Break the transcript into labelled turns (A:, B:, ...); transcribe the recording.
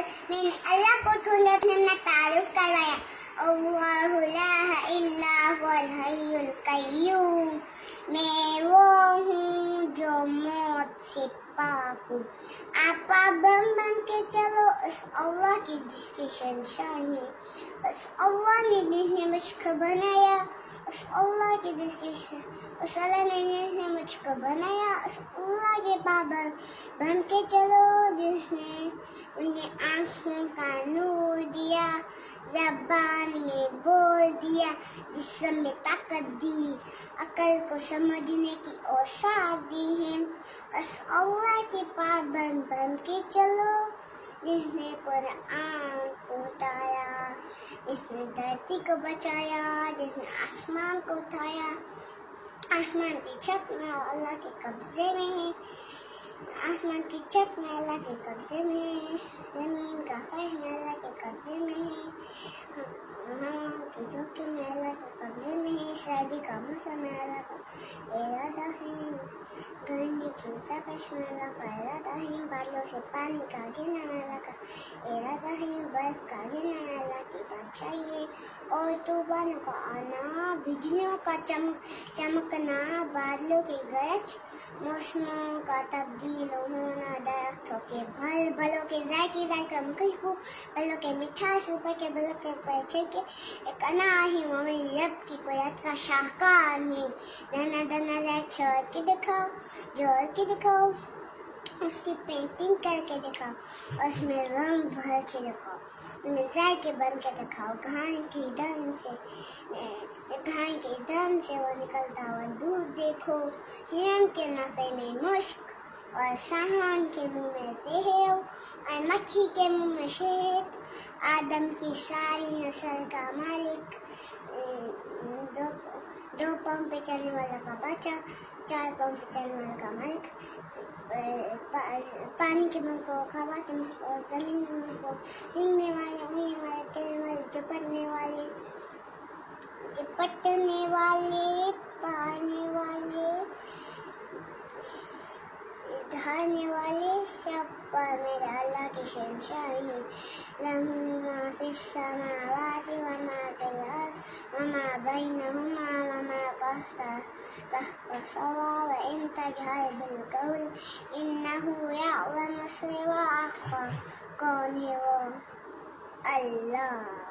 A: मैंने अल्लाह को ढूंढा, अपना तारुफ करवाया। अल्लाहु ला इल्ला हुवल हय्युल कय्यूम, मैं वो हूँ जो मौत से पाक हूँ। आप पाबंद बन के चलो उस अल्लाह की जिसकी शहंशाही है। उस अल्लाह ने जिसने मुझको बनाया, उस अल्लाह की उस अल्लाह ने जिसने मुझको बनाया, उस अल्लाह के पाबंद बन के चलो जिसने मुझे आँखों का नूर दिया, ज़बान में बोल दिया, जिस्म में ताकत दी, अकल को समझने की औसात दी है। उस अल्लाह के पाबंद बन के चलो जिसने कुरान को उतारा, जिसने धरती को बचाया, जिसने आसमान को उठाया। आसमान की छत में अल्लाह के कब्जे में है, आसमान की छत में अल्लाह के कब्जे में है, ज़मीन का फर्श में अल्लाह के कब्जे में है, हवा की झोंकी में अल्लाह के कब्जे में है, सर्दी का मौसम में अल्लाह का इरादा है, गर्मी की तपिश में अल्लाह का इरादा है, बादलों से पानी का गिरना में अल्लाह का इरादा है, बर्फ का गिरना में अल्लाह की बादशाही है, और तूफानों का आना, बिजलियों का चमकना, बादलों की गरज, मौसमों का तब्दील होना, दरख्तों के फल, बलों के जायके खुशबू, बलों के मिठास, ऊपर के बलों के पैसे के एक अनाही मम्मी लब की कोयत का शाहकार है। दाना दाना लाइट छोड़ के दिखाओ, जोड़ के दिखाओ, उसकी पेंटिंग करके दिखाओ, उसमें रंग भर के दिखाओ, उसमें जायके बन के दिखाओ। घाय के दम से वो निकलता हुआ दूध देखो, हिरन के नाके में मुश्क और साहन के मुंह में जहर और मक्खी के मुंह में शहद। आदम की सारी नस्ल का मालिक, दो पाँव पे चलने वाला का बच्चा, 4 पाँव पे चलने वाला का मालिक, पानी के मुंह को, हवा के मुंह को, जमीन के मुंह को, रेंगने वाले, उड़ने वाले, तैरने वाले, झपटने वाले, पाने वाले, धारने वाले, सब पर मेरे अल्लाह की शहंशाही है। लहू मा फिस समावाति व मा फिल अर्द व मा बैनहुमा व मा तहता सवा व इन तजहर बिल कौल इन्नहु यअलमु सिर्रा व अख्फा। कौन है वो? अल्लाह।